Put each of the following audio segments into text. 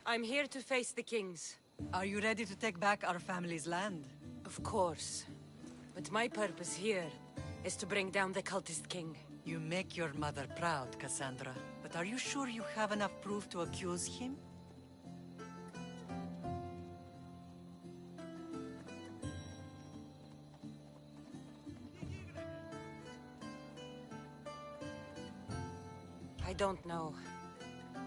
I'm here to face the kings. Are you ready to take back our family's land? Of course. But my purpose here is to bring down the cultist king. You make your mother proud, Cassandra. But are you sure you have enough proof to accuse him? I don't know.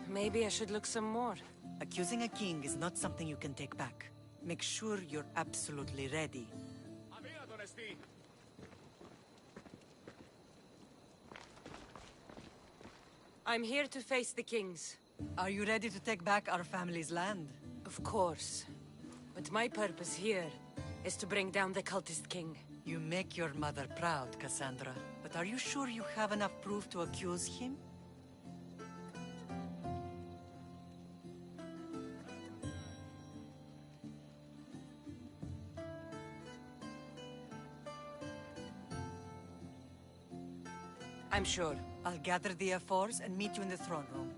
Maybe I should look some more. Accusing a king is not something you can take back. Make sure you're absolutely ready. I'm here to face the kings. Are you ready to take back our family's land? Of course. But my purpose here is to bring down the cultist king. You make your mother proud, Cassandra. But are you sure you have enough proof to accuse him? I'm sure. I'll gather the F4s and meet you in the throne room.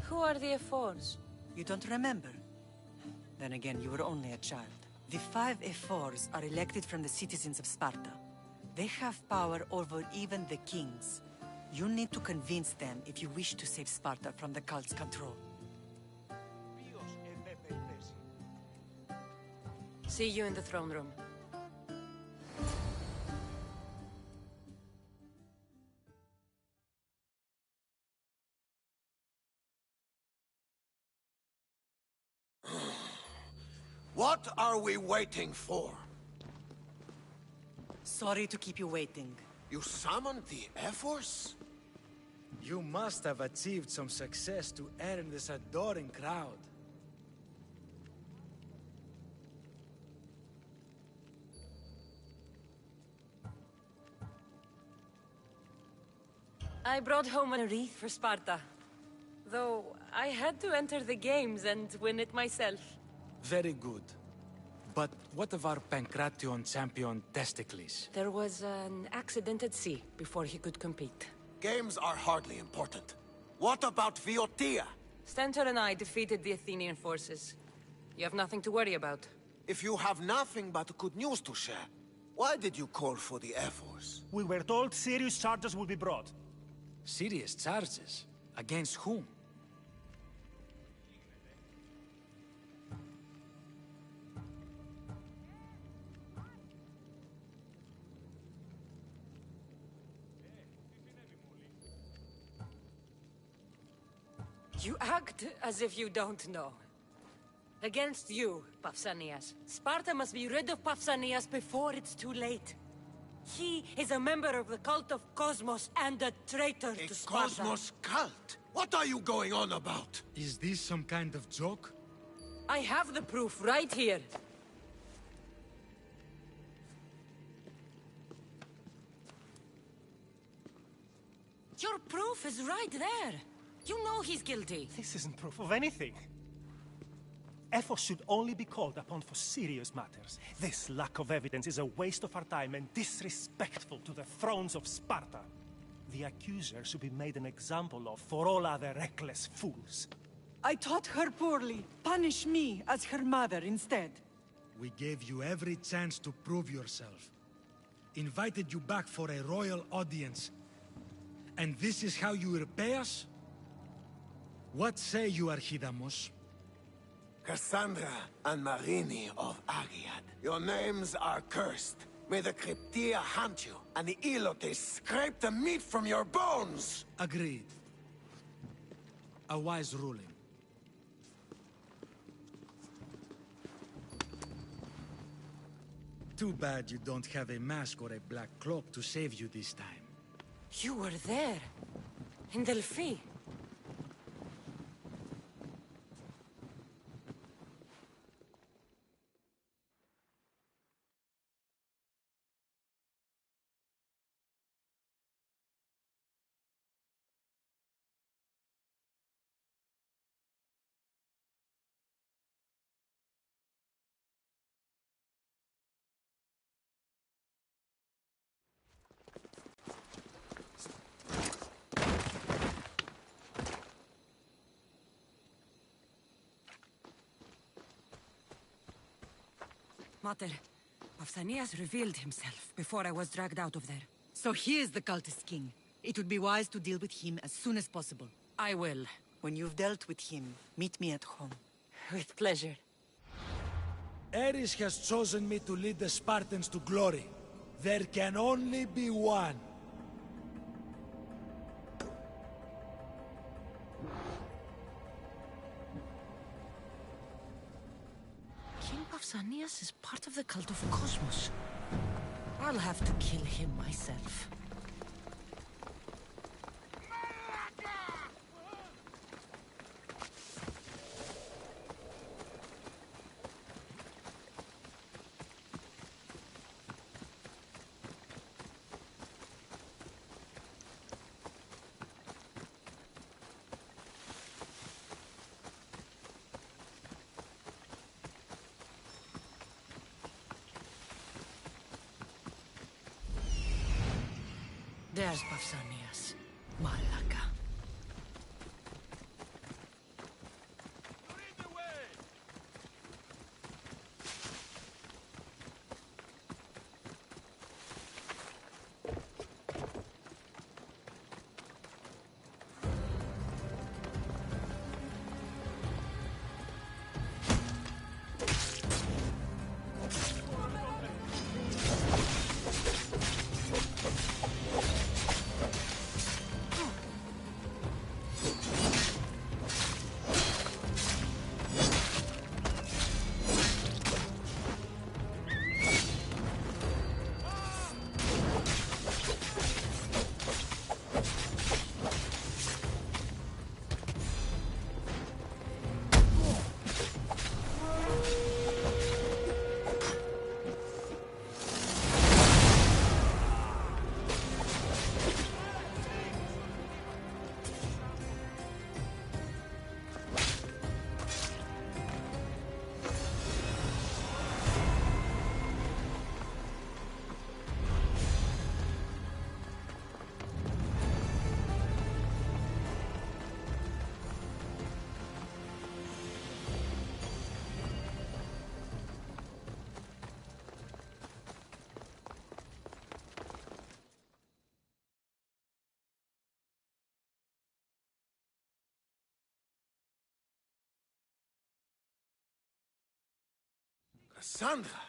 Who are the F4s? You don't remember? Then again, you were only a child. The 5 F4s are elected from the citizens of Sparta. They have power over even the kings. You need to convince them if you wish to save Sparta from the cult's control. See you in the throne room. What are we waiting for? Sorry to keep you waiting. You summoned the F-Force? You must have achieved some success to earn this adoring crowd. I brought home a wreath for Sparta. Though I had to enter the games and win it myself. Very good. But what of our Pancration champion Testicles? There was an accident at sea before he could compete. Games are hardly important. What about Viotia? Stentor and I defeated the Athenian forces. You have nothing to worry about. If you have nothing but good news to share, why did you call for the F-Force? We were told serious charges would be brought. Serious charges? Against whom? You act as if you don't know. Against you, Pausanias. Sparta must be rid of Pausanias before it's too late. He is a member of the cult of Cosmos and a traitor to Sparta. A Cosmos cult? What are you going on about? Is this some kind of joke? I have the proof right here. Your proof is right there. You know he's guilty. This isn't proof of anything. Ephos should only be called upon for serious matters. This lack of evidence is a waste of our time and disrespectful to the thrones of Sparta. The accuser should be made an example of for all other reckless fools. I taught her poorly. Punish me as her mother instead. We gave you every chance to prove yourself. Invited you back for a royal audience. And this is how you repay us? What say you, Archidamos? Cassandra and Marini of Agiad. Your names are cursed. May the Cryptia haunt you, and the Elotes scrape the meat from your bones! Agreed. A wise ruling. Too bad you don't have a mask or a black cloak to save you this time. You were there. In Delphi. Mater, Pausanias revealed himself before I was dragged out of there. So he is the cultist king. It would be wise to deal with him as soon as possible. I will. When you've dealt with him, meet me at home. With pleasure. Ares has chosen me to lead the Spartans to glory. There can only be one. King Pausanias is part of the cult of Cosmos. I'll have to kill him myself. There's Pausanias. Malaka. Cassandra!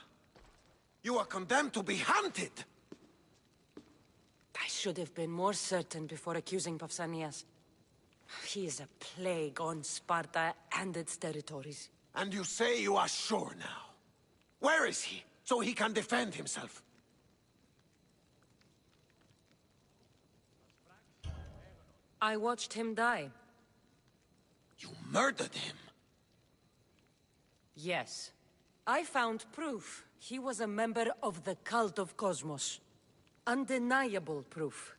You are condemned to be hunted! I should have been more certain before accusing Pausanias. He is a plague on Sparta and its territories. And you say you are sure now? Where is he, so he can defend himself? I watched him die. You murdered him? Yes. I found proof he was a member of the cult of Cosmos. Undeniable proof.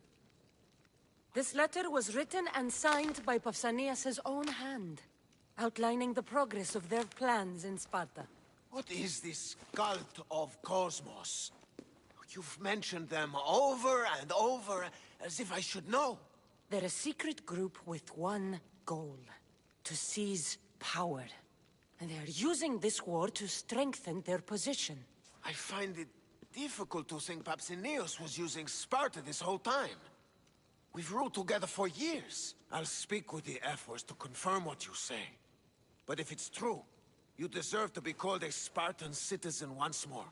This letter was written and signed by Pausanias' own hand, outlining the progress of their plans in Sparta. What is this cult of Cosmos? You've mentioned them over and over, as if I should know. They're a secret group with one goal: to seize power. And they're using this war to strengthen their position. I find it difficult to think Pausanias was using Sparta this whole time. We've ruled together for years. I'll speak with the F-Force to confirm what you say. But if it's true, you deserve to be called a Spartan citizen once more.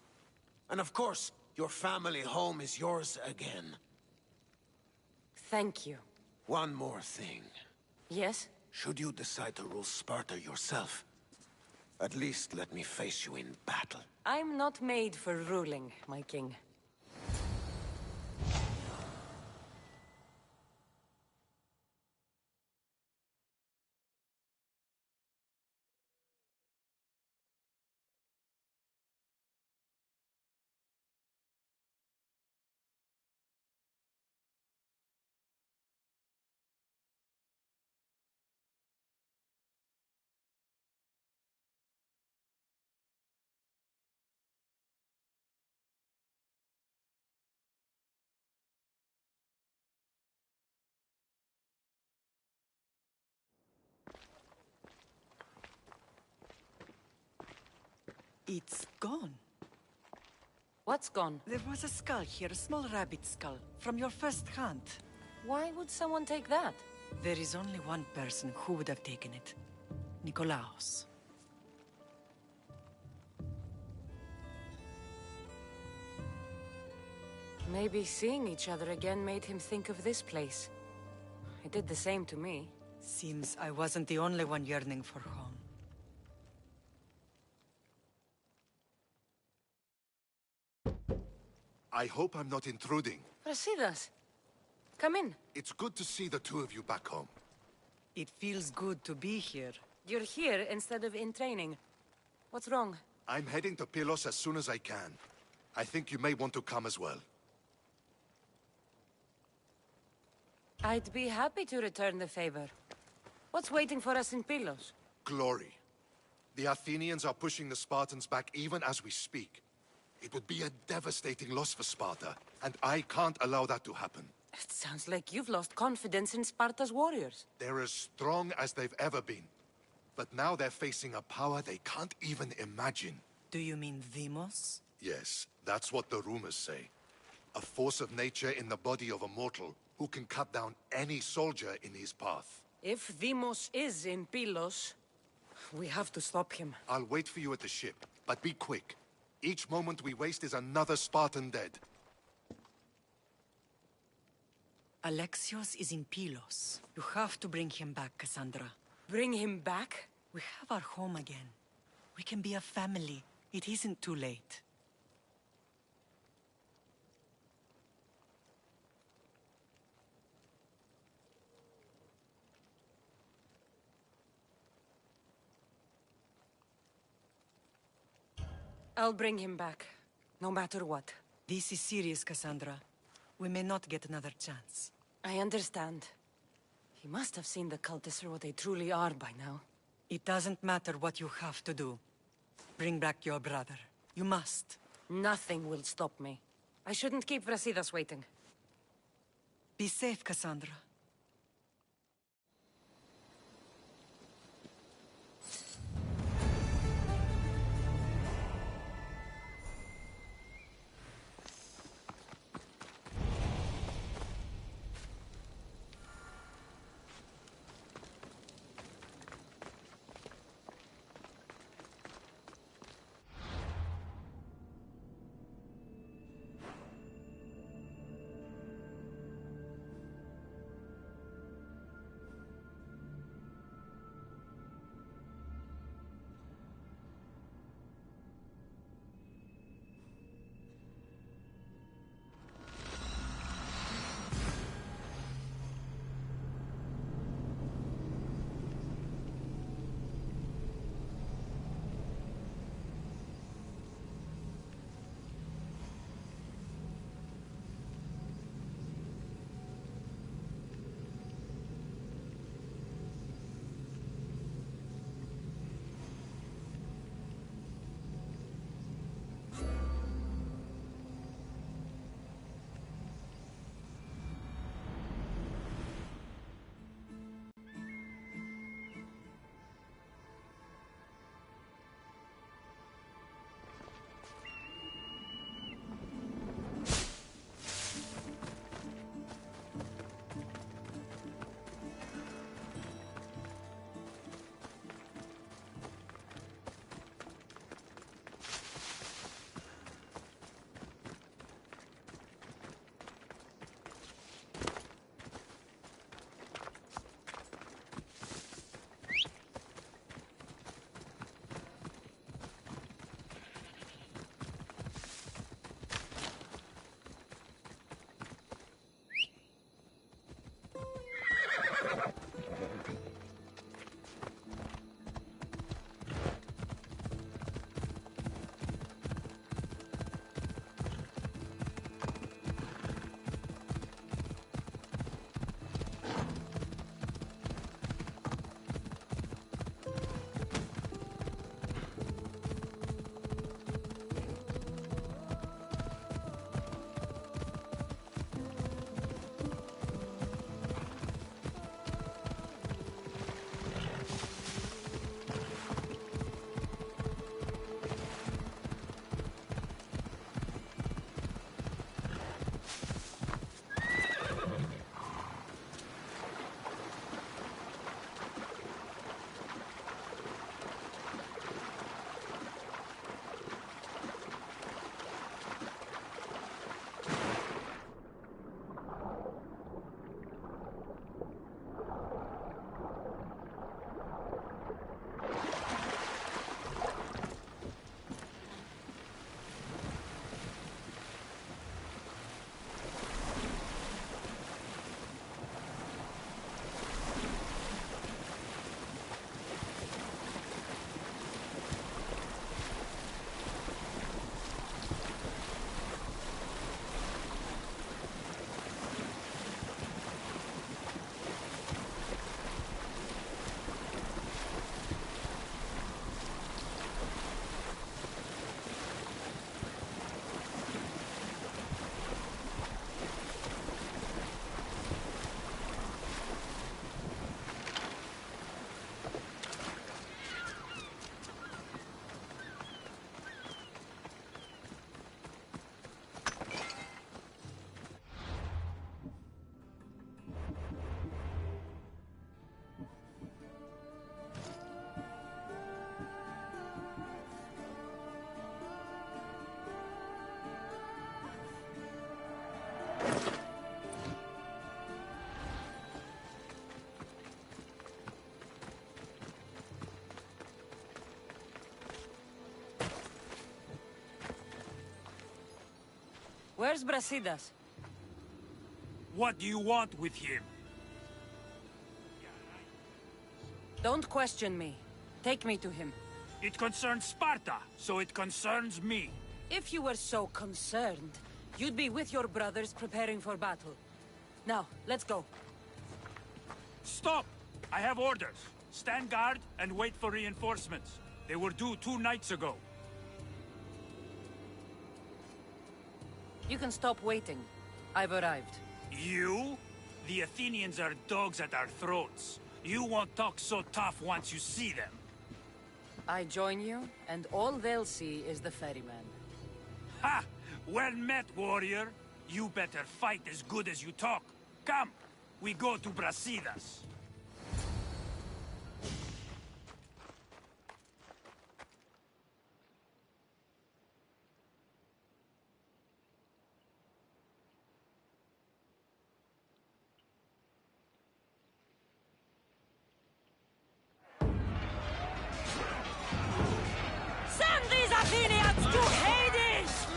And of course, your family home is yours again. Thank you. One more thing. Yes? Should you decide to rule Sparta yourself, at least let me face you in battle. I'm not made for ruling, my king. It's gone. What's gone? There was a skull here, a small rabbit skull, from your first hunt. Why would someone take that? There is only one person who would have taken it. Nikolaos. Maybe seeing each other again made him think of this place. It did the same to me. Seems I wasn't the only one yearning for home. I hope I'm not intruding. Brasidas, come in. It's good to see the two of you back home. It feels good to be here. You're here instead of in training. What's wrong? I'm heading to Pylos as soon as I can. I think you may want to come as well. I'd be happy to return the favor. What's waiting for us in Pylos? Glory. The Athenians are pushing the Spartans back even as we speak. It would be a devastating loss for Sparta, and I can't allow that to happen. It sounds like you've lost confidence in Sparta's warriors. They're as strong as they've ever been. But now they're facing a power they can't even imagine. Do you mean Demos? Yes, that's what the rumors say. A force of nature in the body of a mortal who can cut down any soldier in his path. If Demos is in Pylos, we have to stop him. I'll wait for you at the ship, but be quick. Each moment we waste is another Spartan dead. Alexios is in Pylos. You have to bring him back, Cassandra. Bring him back? We have our home again. We can be a family. It isn't too late. I'll bring him back, no matter what. This is serious, Cassandra. We may not get another chance. I understand. He must have seen the cultists for what they truly are by now. It doesn't matter what you have to do. Bring back your brother. You must. Nothing will stop me. I shouldn't keep Brasidas waiting. Be safe, Cassandra. Where's Brasidas? What do you want with him? Don't question me. Take me to him. It concerns Sparta, so it concerns me. If you were so concerned, you'd be with your brothers preparing for battle. Now, let's go. Stop! I have orders. Stand guard and wait for reinforcements. They were due 2 nights ago. You can stop waiting. I've arrived. You? The Athenians are dogs at our throats. You won't talk so tough once you see them. I join you, and all they'll see is the ferryman. Ha! Well met, warrior. You better fight as good as you talk. Come, we go to Brasidas. Send these Athenians to Hades!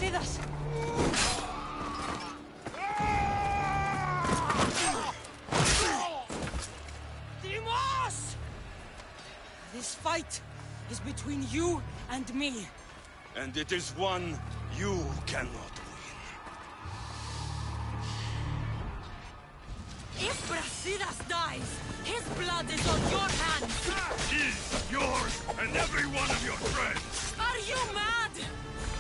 Brasidas! Dimos! This fight is between you and me. And it is one you cannot win. If Brasidas dies, his blood is on your hands! His, yours, and every one of your friends! Are you mad?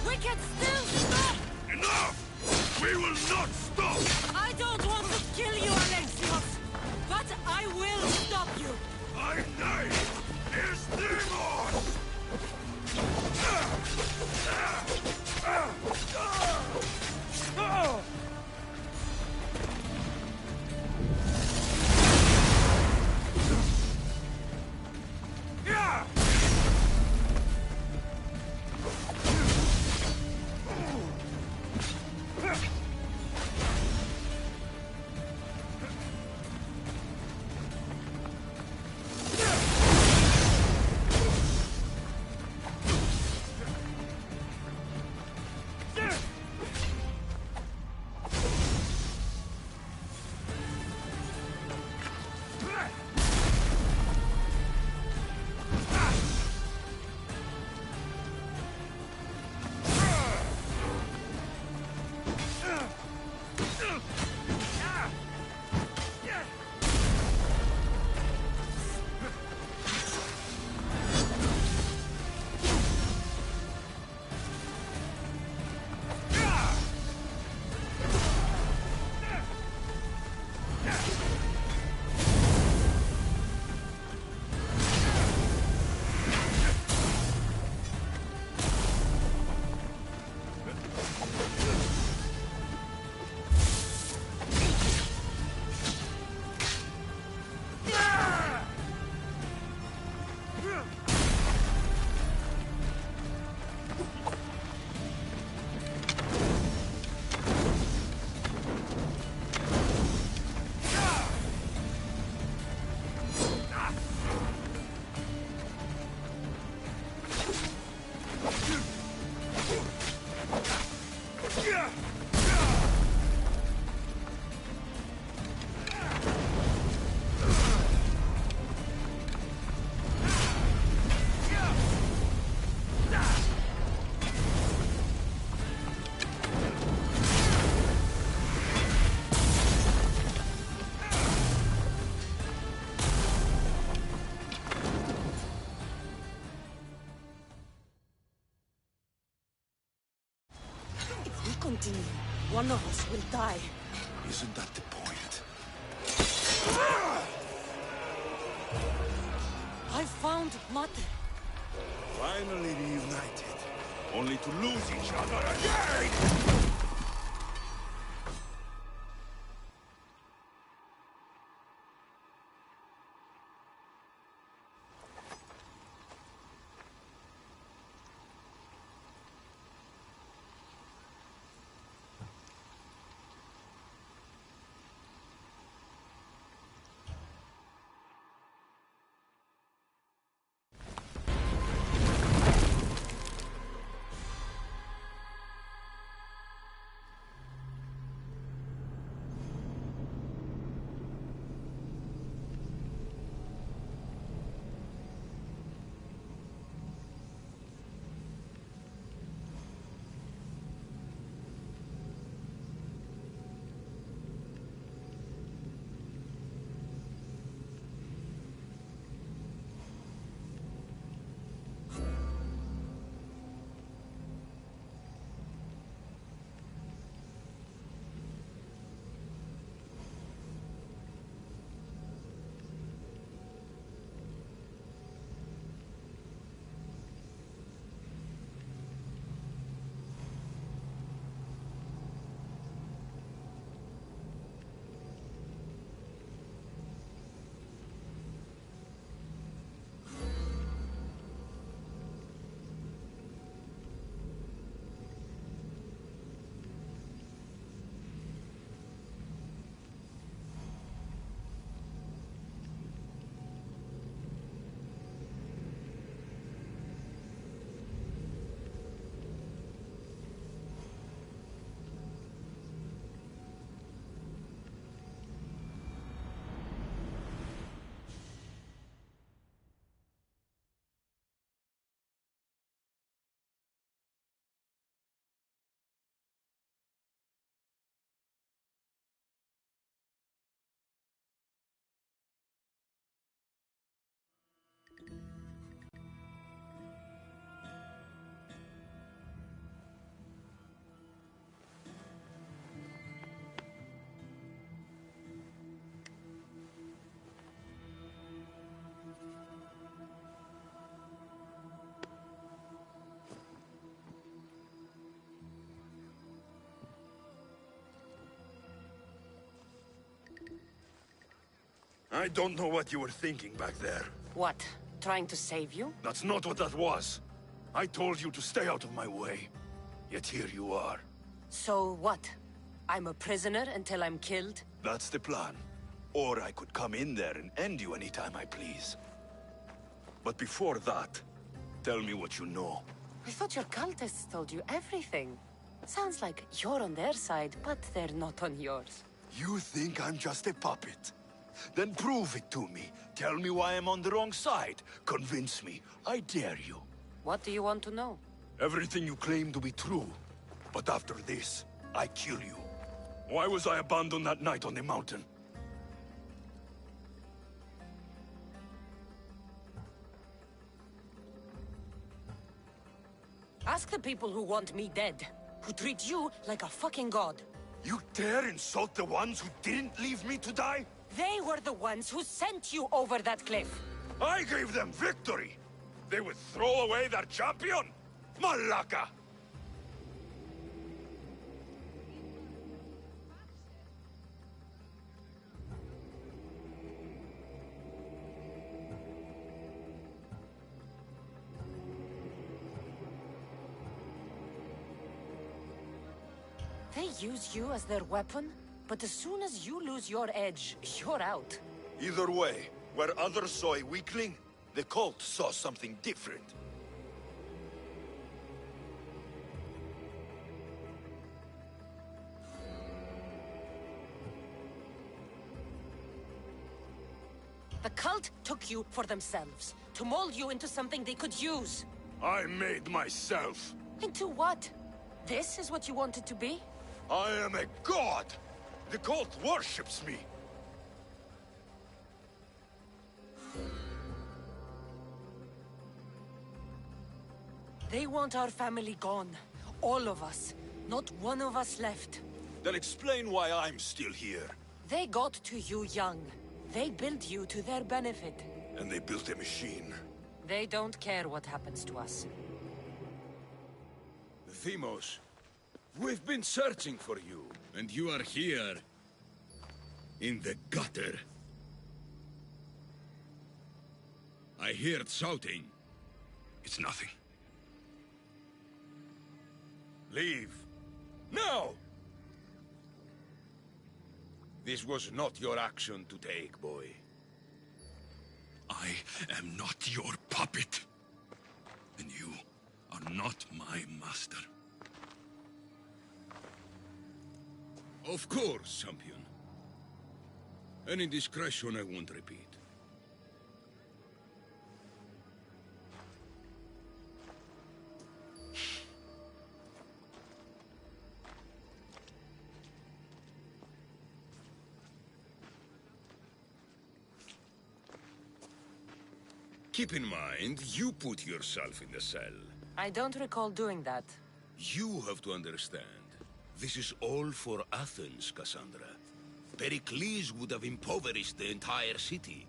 We can still stop! Enough! We will not stop! I don't want to kill you, Alexios, but I will stop you! My name is Deel! Continue. One of us will die. Isn't that the point? I found Mother. Finally reunited. Only to lose each other again! I don't know what you were thinking back there. What? Trying to save you? That's not what that was. I told you to stay out of my way. Yet here you are. So what? I'm a prisoner until I'm killed? That's the plan. Or I could come in there and end you anytime I please. But before that, tell me what you know. I thought your cultists told you everything. Sounds like you're on their side, but they're not on yours. You think I'm just a puppet? Then prove it to me. Tell me why I'm on the wrong side. Convince me. I dare you. What do you want to know? Everything you claim to be true. But after this, I kill you. Why was I abandoned that night on the mountain? Ask the people who want me dead. Who treat you like a fucking god. You dare insult the ones who didn't leave me to die? They were the ones who sent you over that cliff. I gave them victory! They would throw away their champion? Malaka! They use you as their weapon, but as soon as you lose your edge, you're out. Either way, where others saw a weakling, the cult saw something different. The cult took you for themselves, to mold you into something they could use. I made myself. Into what? This is what you wanted to be? I am a god! The cult worships me! They want our family gone. All of us. Not one of us left. Then explain why I'm still here. They got to you young. They built you to their benefit. And they built a machine. They don't care what happens to us. Themos, we've been searching for you. And you are here. In the gutter. I heard shouting. It's nothing. Leave. Now! This was not your action to take, boy. I am not your puppet. And you are not my master. Of course, champion. Any indiscretion I won't repeat. Keep in mind, you put yourself in the cell. I don't recall doing that. You have to understand. This is all for Athens, Cassandra. Pericles would have impoverished the entire city.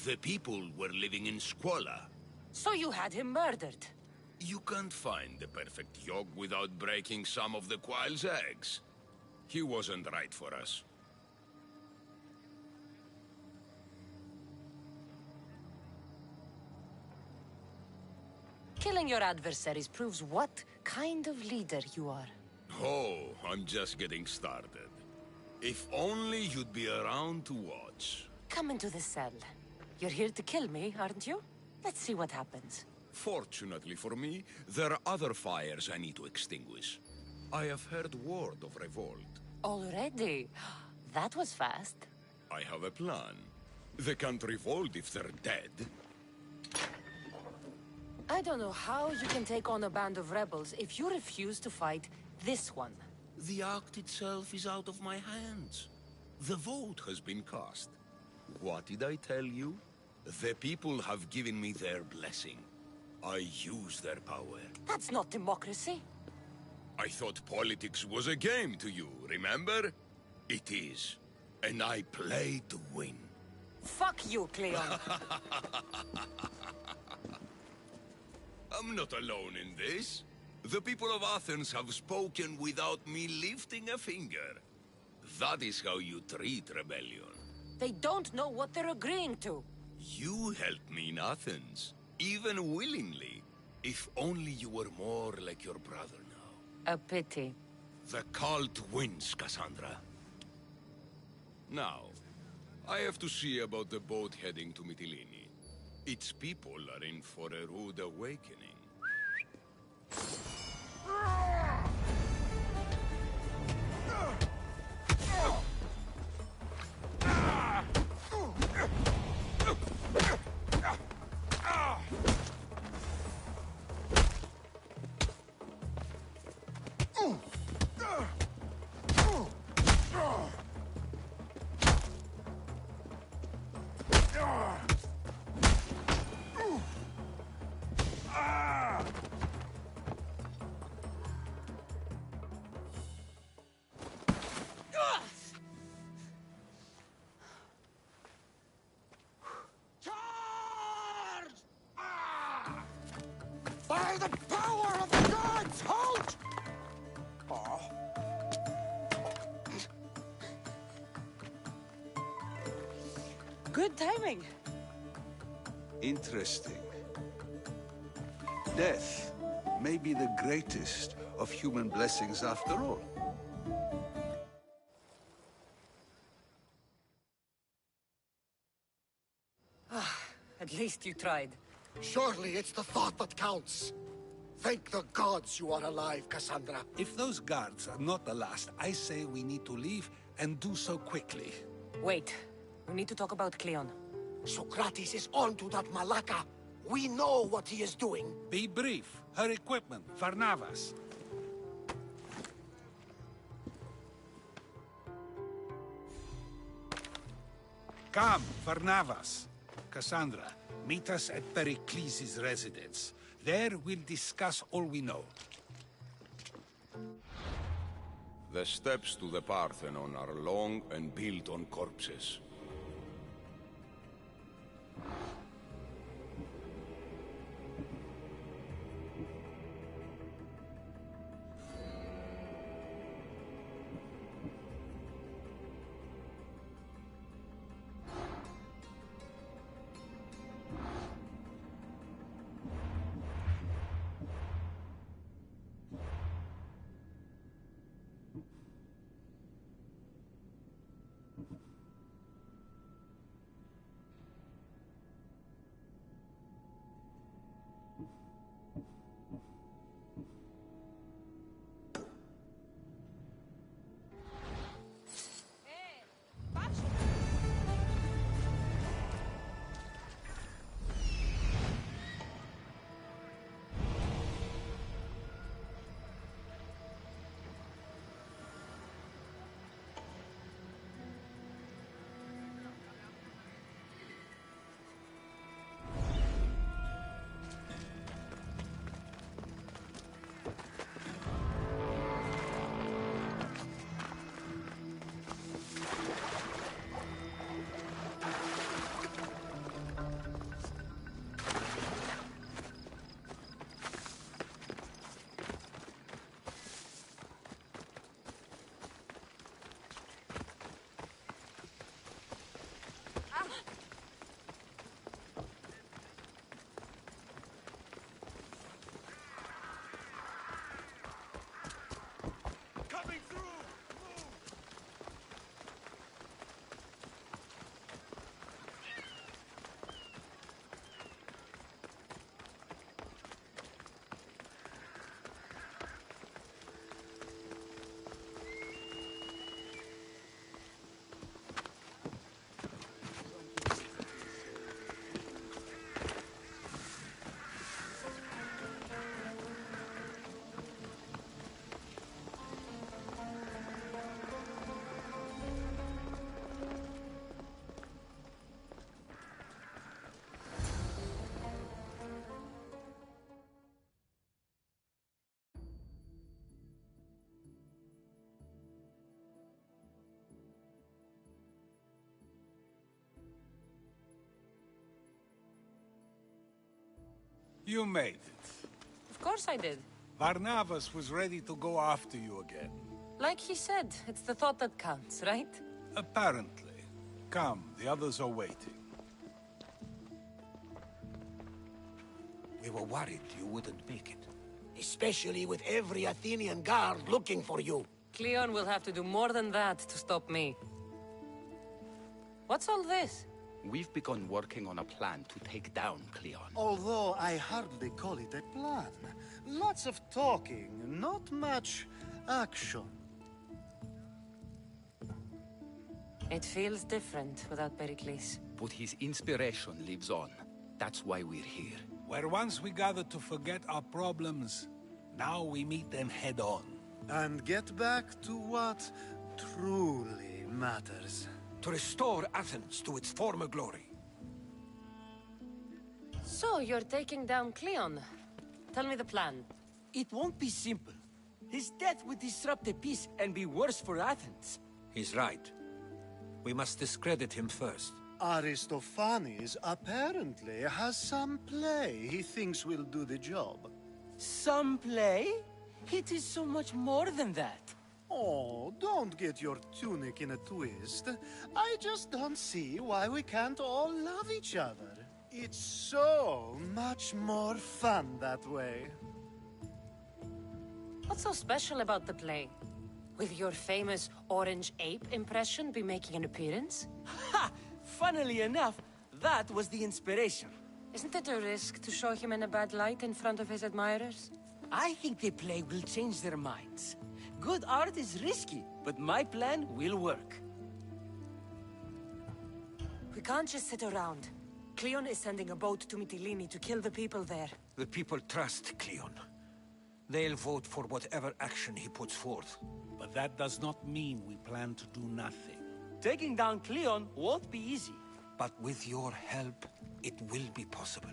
The people were living in squalor. So you had him murdered? You can't find the perfect yolk without breaking some of the quail's eggs. He wasn't right for us. Killing your adversaries proves what kind of leader you are. Oh, I'm just getting started. If only you'd be around to watch. Come into the cell. You're here to kill me, aren't you? Let's see what happens. Fortunately for me, there are other fires I need to extinguish. I have heard word of revolt. Already? That was fast. I have a plan. They can't revolt if they're dead. I don't know how you can take on a band of rebels if you refuse to fight this one. The act itself is out of my hands. The vote has been cast. What did I tell you? The people have given me their blessing. I use their power. That's not democracy. I thought politics was a game to you, remember? It is. And I play to win. Fuck you, Cleon. I'm not alone in this. The people of Athens have spoken without me lifting a finger. That is how you treat rebellion. They don't know what they're agreeing to. You helped me in Athens, even willingly. If only you were more like your brother now. A pity. The cult wins, Cassandra. Now, I have to see about the boat heading to Mytilene. Its people are in for a rude awakening. By the power of the gods, halt! Good timing. Interesting. Death may be the greatest of human blessings after all. At least you tried. Surely it's the thought that counts. Thank the gods you are alive, Cassandra. If those guards are not the last, I say we need to leave and do so quickly. Wait. We need to talk about Cleon. Socrates is onto that Malaka. We know what he is doing. Be brief. Her equipment, Varnavas. Come, Varnavas. Cassandra, meet us at Pericles' residence. There we'll discuss all we know. The steps to the Parthenon are long and built on corpses. You made it. Of course I did. Varnavas was ready to go after you again. Like he said, it's the thought that counts, right? Apparently. Come, the others are waiting. We were worried you wouldn't make it. Especially with every Athenian guard looking for you. Cleon will have to do more than that to stop me. What's all this? We've begun working on a plan to take down Cleon. Although I hardly call it a plan. Lots of talking, not much action. It feels different without Pericles. But his inspiration lives on. That's why we're here. Where once we gathered to forget our problems, now we meet them head-on. And get back to what truly matters. To restore Athens to its former glory. So, you're taking down Cleon. Tell me the plan. It won't be simple. His death would disrupt the peace and be worse for Athens. He's right. We must discredit him first. Aristophanes apparently has some play he thinks will do the job. Some play? It is so much more than that. Oh, don't get your tunic in a twist. I just don't see why we can't all love each other. It's so much more fun that way. What's so special about the play? Will your famous orange ape impression be making an appearance? Ha! Funnily enough, that was the inspiration. Isn't it a risk to show him in a bad light in front of his admirers? I think the play will change their minds. Good art is risky, but my plan will work. We can't just sit around. Cleon is sending a boat to Mytilene to kill the people there. The people trust Cleon. They'll vote for whatever action he puts forth. But that does not mean we plan to do nothing. Taking down Cleon won't be easy. But with your help, it will be possible.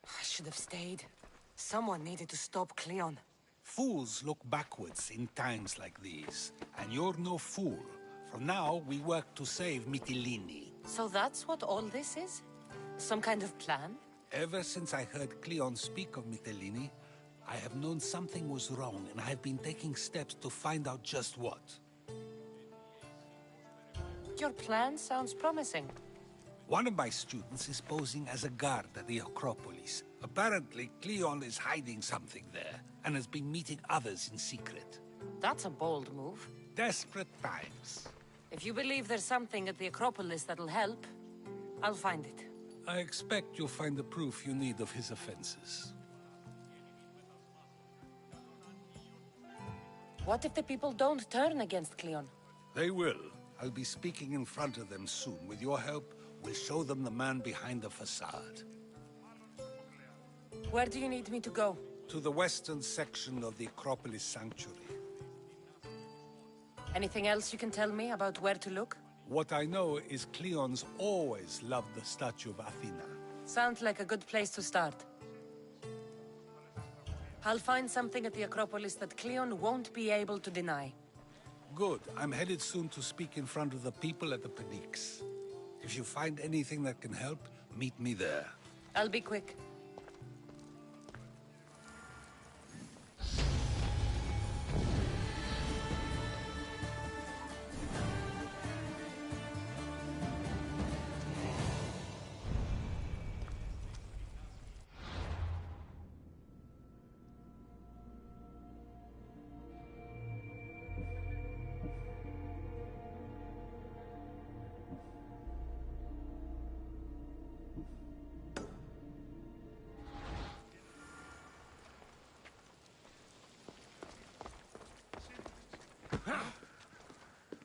I should have stayed. Someone needed to stop Cleon. Fools look backwards in times like these. And you're no fool. From now, we work to save Mytilene. So that's what all this is? Some kind of plan? Ever since I heard Cleon speak of Mytilene, I have known something was wrong, and I have been taking steps to find out just what. Your plan sounds promising. One of my students is posing as a guard at the Acropolis. Apparently, Cleon is hiding something there, and has been meeting others in secret. That's a bold move. Desperate times. If you believe there's something at the Acropolis that'll help, I'll find it. I expect you'll find the proof you need of his offenses. What if the people don't turn against Cleon? They will. I'll be speaking in front of them soon. With your help, we'll show them the man behind the facade. Where do you need me to go? To the western section of the Acropolis Sanctuary. Anything else you can tell me about where to look? What I know is Cleon's always loved the statue of Athena. Sounds like a good place to start. I'll find something at the Acropolis that Cleon won't be able to deny. Good. I'm headed soon to speak in front of the people at the Pnyx. If you find anything that can help, meet me there. I'll be quick.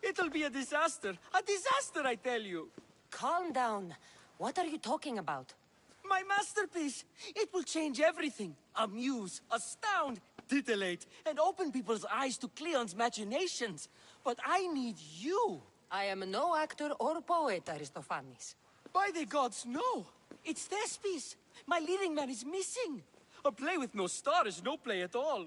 It'll be a disaster. A disaster, I tell you. Calm down. What are you talking about? My masterpiece. It will change everything. Amuse, astound, titillate, and open people's eyes to Cleon's machinations. But I need you. I am no actor or poet, Aristophanes. By the gods, no. It's Thespis. My leading man is missing. A play with no star is no play at all.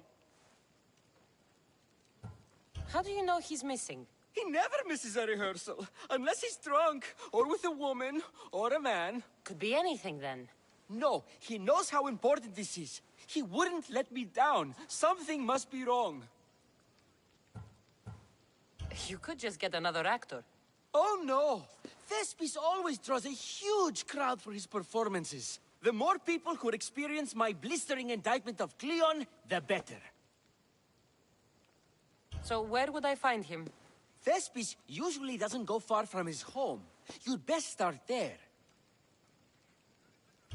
How do you know he's missing? He never misses a rehearsal, unless he's drunk, or with a woman, or a man. Could be anything, then. No, he knows how important this is. He wouldn't let me down. Something must be wrong. You could just get another actor. Oh, no. Thespis always draws a huge crowd for his performances. The more people who experience my blistering indictment of Cleon, the better. So where would I find him? Thespis usually doesn't go far from his home. You'd best start there.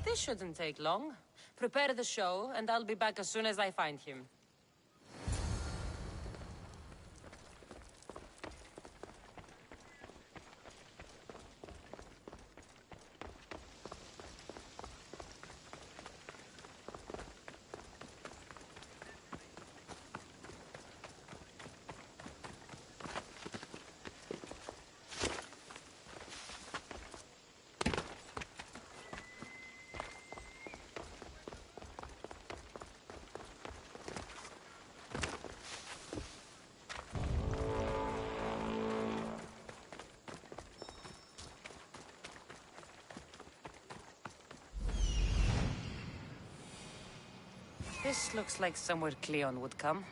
This shouldn't take long. Prepare the show, and I'll be back as soon as I find him. This looks like somewhere Cleon would come.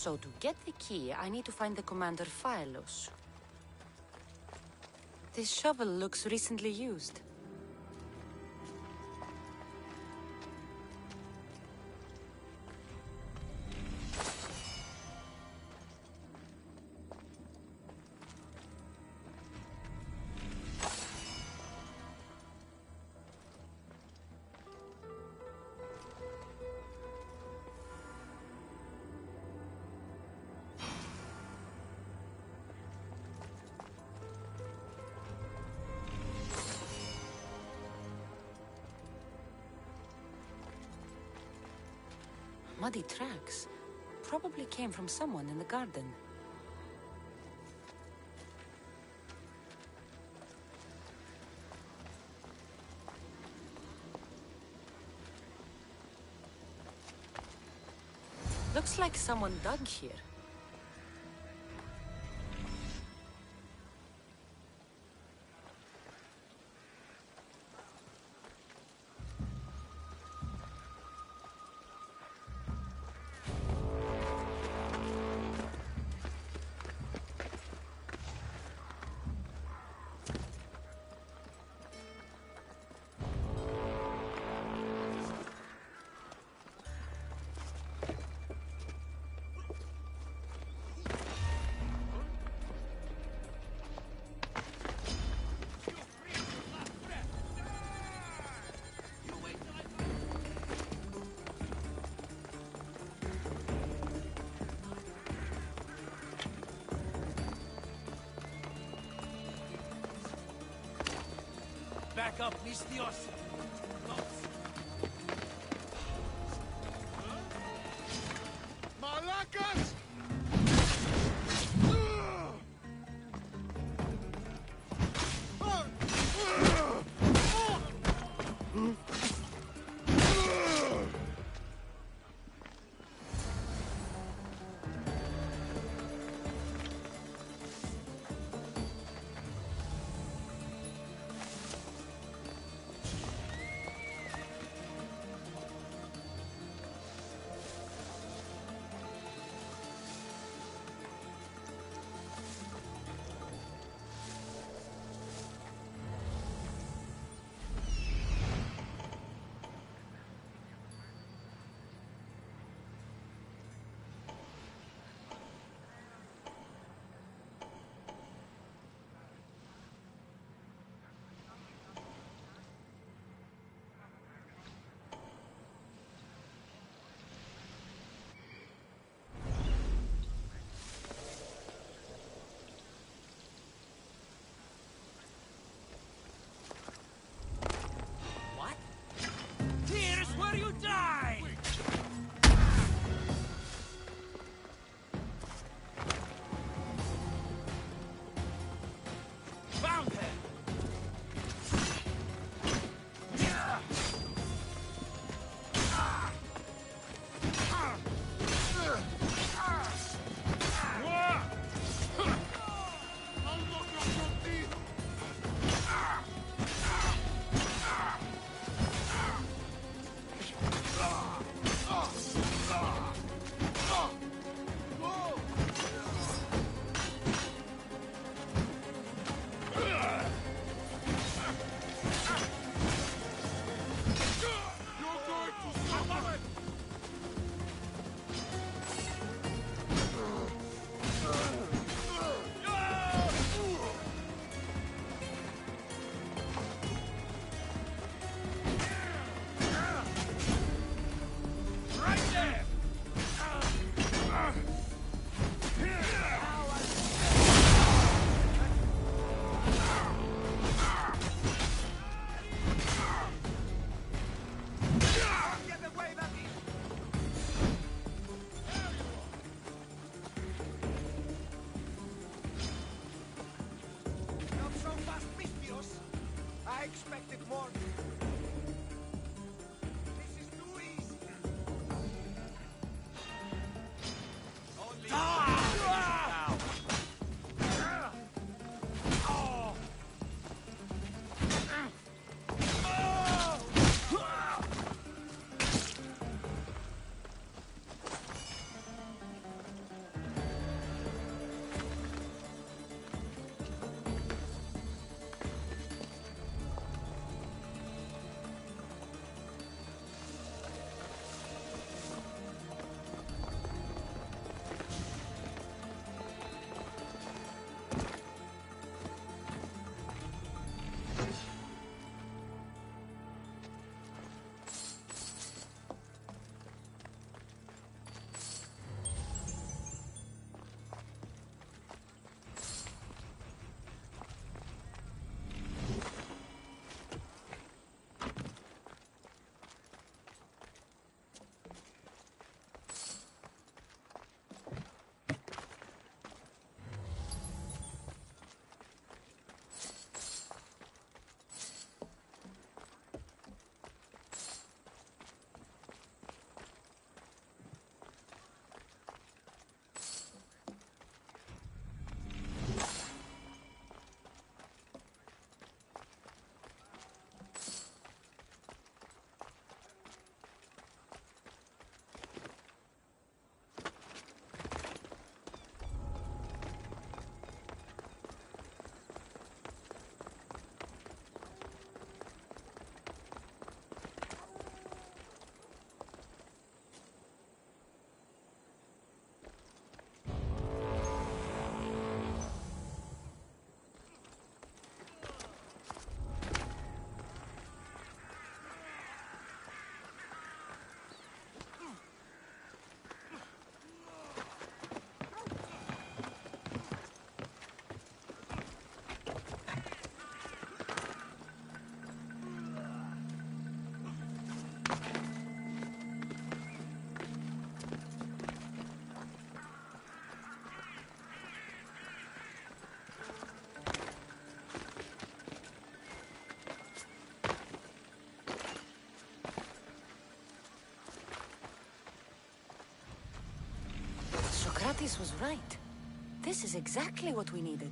So to get the key, I need to find the commander Phylos. This shovel looks recently used. Muddy tracks. Probably came from someone in the garden. Looks like someone dug here. Back up, Listios! Malacas! Socrates was right. This is exactly what we needed.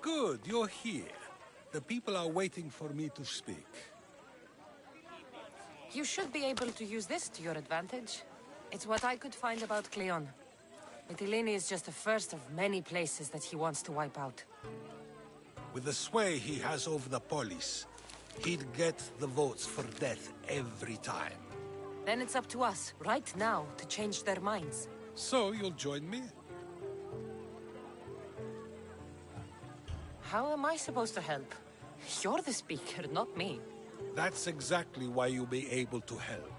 Good, you're here. The people are waiting for me to speak. You should be able to use this to your advantage. It's what I could find about Cleon. Mytilene is just the first of many places that he wants to wipe out. With the sway he has over the police, he'd get the votes for death every time. Then it's up to us, right now, to change their minds. So you'll join me? How am I supposed to help? You're the speaker, not me. That's exactly why you'll be able to help.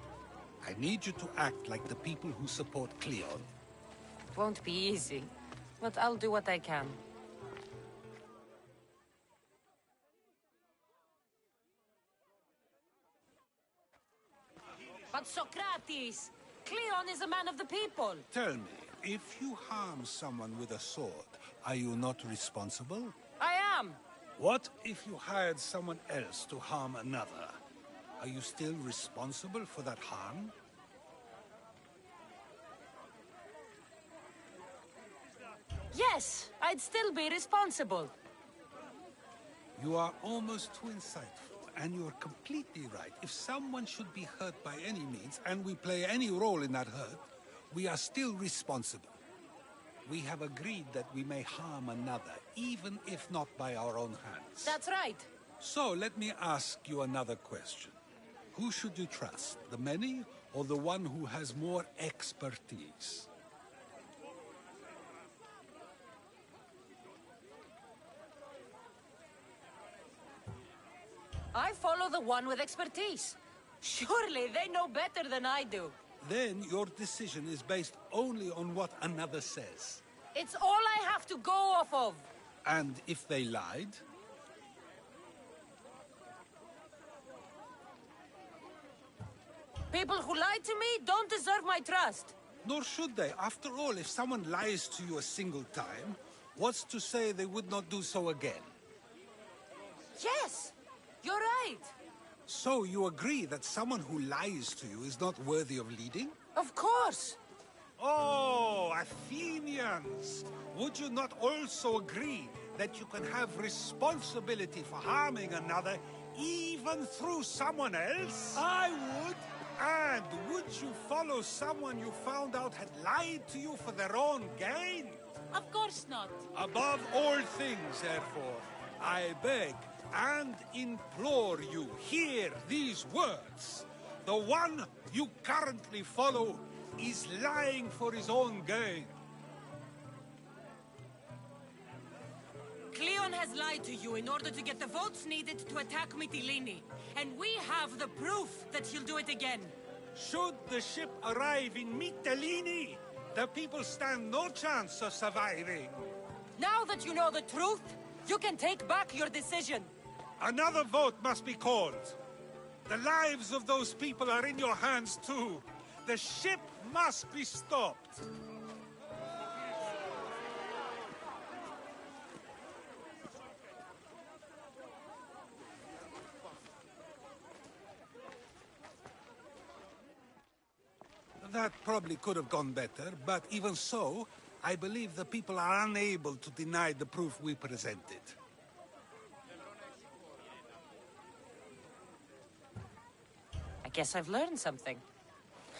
I need you to act like the people who support Cleon. Won't be easy, but I'll do what I can. But Socrates! Cleon is a man of the people! Tell me, if you harm someone with a sword, are you not responsible? I am! What if you hired someone else to harm another? Are you still responsible for that harm? Yes, I'd still be responsible. You are almost too insightful, and you're completely right. If someone should be hurt by any means, and we play any role in that hurt, we are still responsible. We have agreed that we may harm another, even if not by our own hands. That's right. So let me ask you another question. Who should you trust, the many or the one who has more expertise? I follow the one with expertise. Surely they know better than I do. Then your decision is based only on what another says. It's all I have to go off of. And if they lied? People who lie to me don't deserve my trust. Nor should they. After all, if someone lies to you a single time, what's to say they would not do so again? Yes, you're right. So you agree that someone who lies to you is not worthy of leading? Of course. Oh, Athenians! Would you not also agree that you can have responsibility for harming another even through someone else? I would. And would you follow someone you found out had lied to you for their own gain? Of course not. Above all things, therefore, I beg and implore you, hear these words. The one you currently follow is lying for his own gain. Cleon has lied to you in order to get the votes needed to attack Mytilene. And we have the proof that he'll do it again. Should the ship arrive in Mytilene, the people stand no chance of surviving. Now that you know the truth, you can take back your decision. Another vote must be called. The lives of those people are in your hands too. The ship must be stopped. That probably could have gone better, but even so, I believe the people are unable to deny the proof we presented. I guess I've learned something.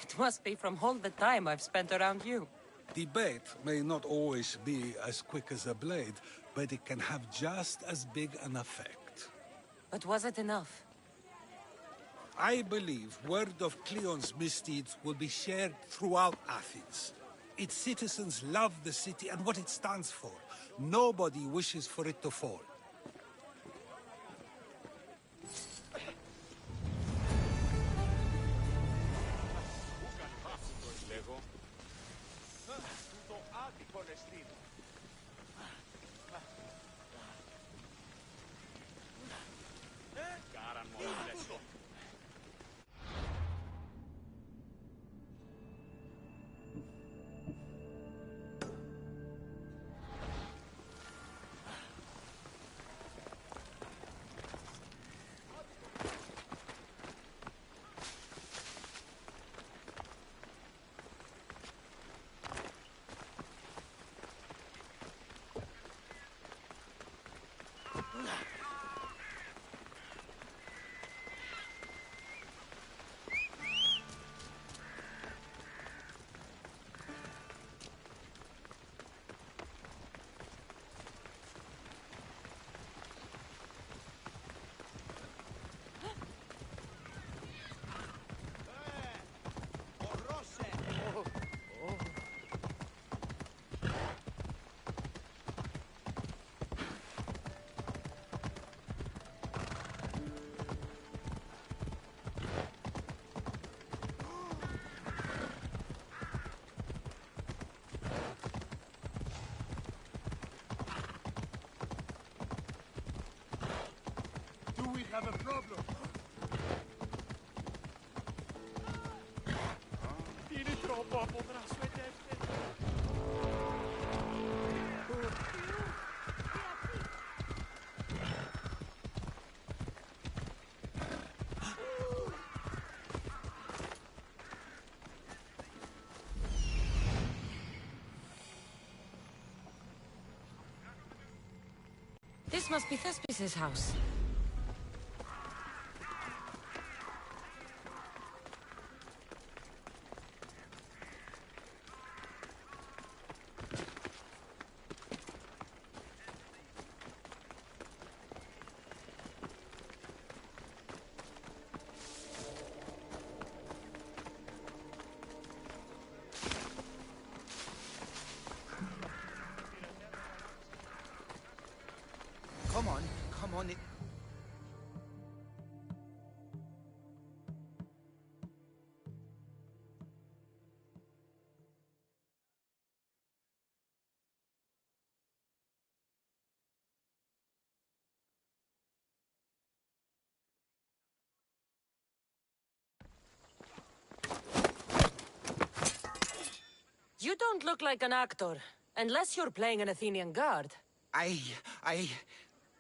It must be from all the time I've spent around you. Debate may not always be as quick as a blade, but it can have just as big an effect. But was it enough? I believe word of Cleon's misdeeds will be shared throughout Athens. Its citizens love the city and what it stands for. Nobody wishes for it to fall. We have a problem. Tieni troppo a potrà sue teste. This must be Thespis' house. Come on, come on. You don't look like an actor, unless you're playing an Athenian guard. I...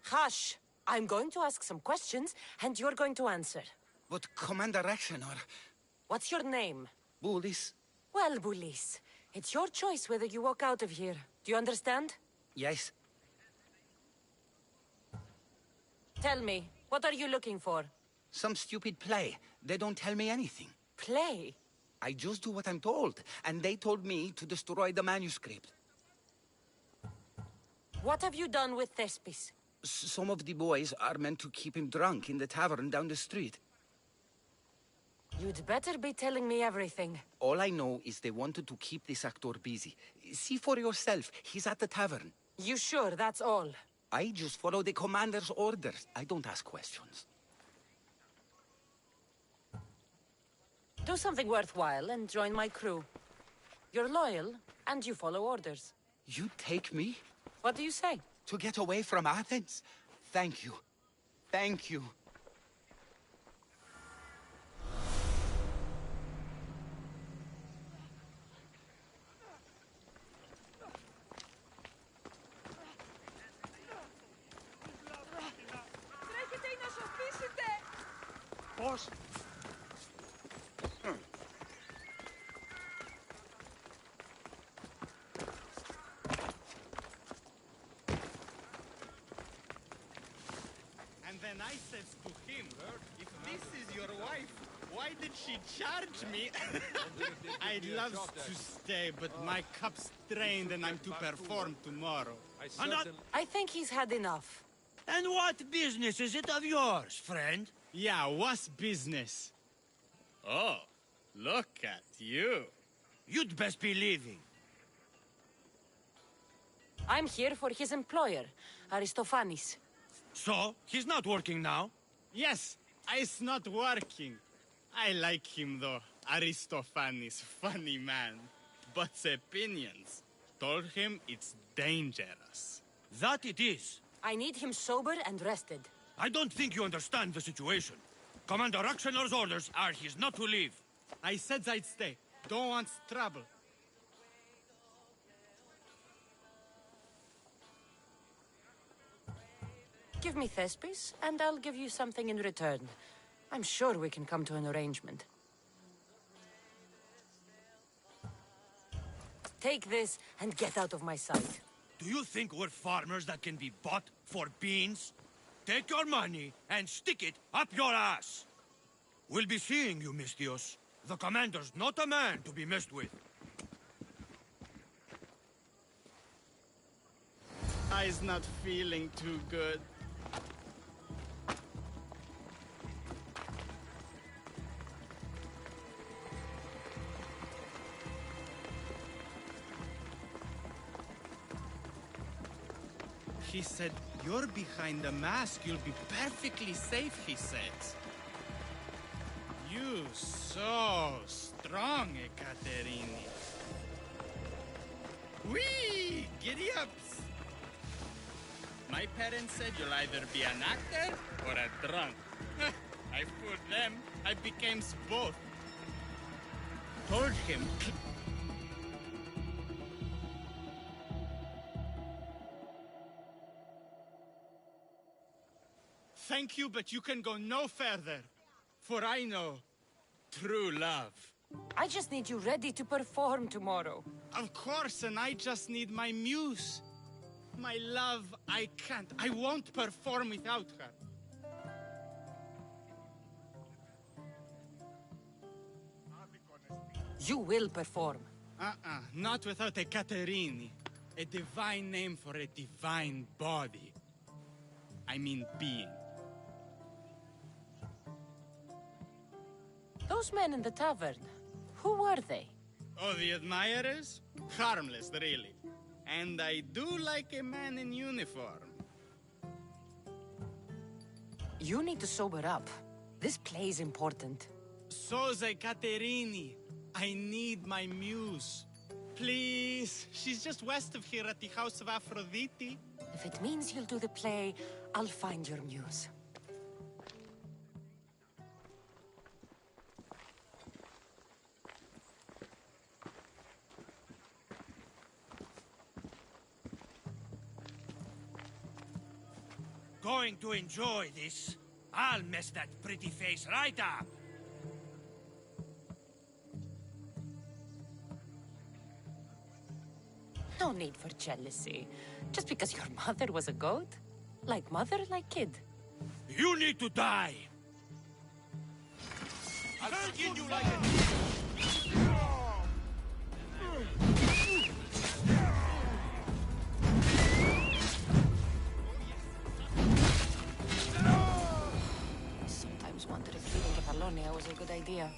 Hush! I'm going to ask some questions, and you're going to answer. But Commander Actionor... What's your name? Bullis? Well, Bullis, it's your choice whether you walk out of here. Do you understand? Yes. Tell me, what are you looking for? Some stupid play. They don't tell me anything. Play? I just do what I'm told, and they told me to destroy the manuscript. What have you done with Thespis? Some of the boys are meant to keep him drunk in the tavern down the street. You'd better be telling me everything. All I know is they wanted to keep this actor busy. See for yourself, he's at the tavern. You sure that's all? I just follow the commander's orders. I don't ask questions. Do something worthwhile and join my crew. You're loyal, and you follow orders. You take me? What do you say? To get away from Athens? Thank you. Thank you. And I said to him, if this is your wife, why did she charge me? I'd love to stay, but my cup's drained and I'm to perform tomorrow. I think he's had enough. And what business is it of yours, friend? Yeah, what's business? Oh, look at you. You'd best be leaving. I'm here for his employer, Aristophanes. So, he's not working now? Yes, it's not working. I like him though, Aristophanes, funny man. But opinions told him it's dangerous. That it is. I need him sober and rested. I don't think you understand the situation. Commander Raxenor's orders are he's not to leave. I said I'd stay. Don't want trouble. Give me Thespis, and I'll give you something in return. I'm sure we can come to an arrangement. Take this and get out of my sight. Do you think we're farmers that can be bought for beans? Take your money and stick it up your ass. We'll be seeing you, Mistios. The commander's not a man to be messed with. I's not feeling too good. He said, you're behind the mask, you'll be perfectly safe, he says. You so strong, Ekaterini. Whee! Giddy-ups! My parents said you'll either be an actor or a drunk. I fooled them, I became both. Told him... Thank you, but you can go no further. For I know true love. I just need you ready to perform tomorrow. Of course, and I just need my muse. My love, I can't. I won't perform without her. You will perform. Not without a Caterini. A divine name for a divine body. I mean being. Those men in the tavern, who were they? Oh, the admirers? Harmless, really. And I do like a man in uniform. You need to sober up. This play's important. Soze Caterini. I need my muse. Please. She's just west of here at the House of Aphrodite. If it means you'll do the play, I'll find your muse. Going to enjoy this. I'll mess that pretty face right up. No need for jealousy. Just because your mother was a goat? Like mother, like kid. You need to die! I'll skin you like a... Sometimes wonder if leaving Catalonia was a good idea.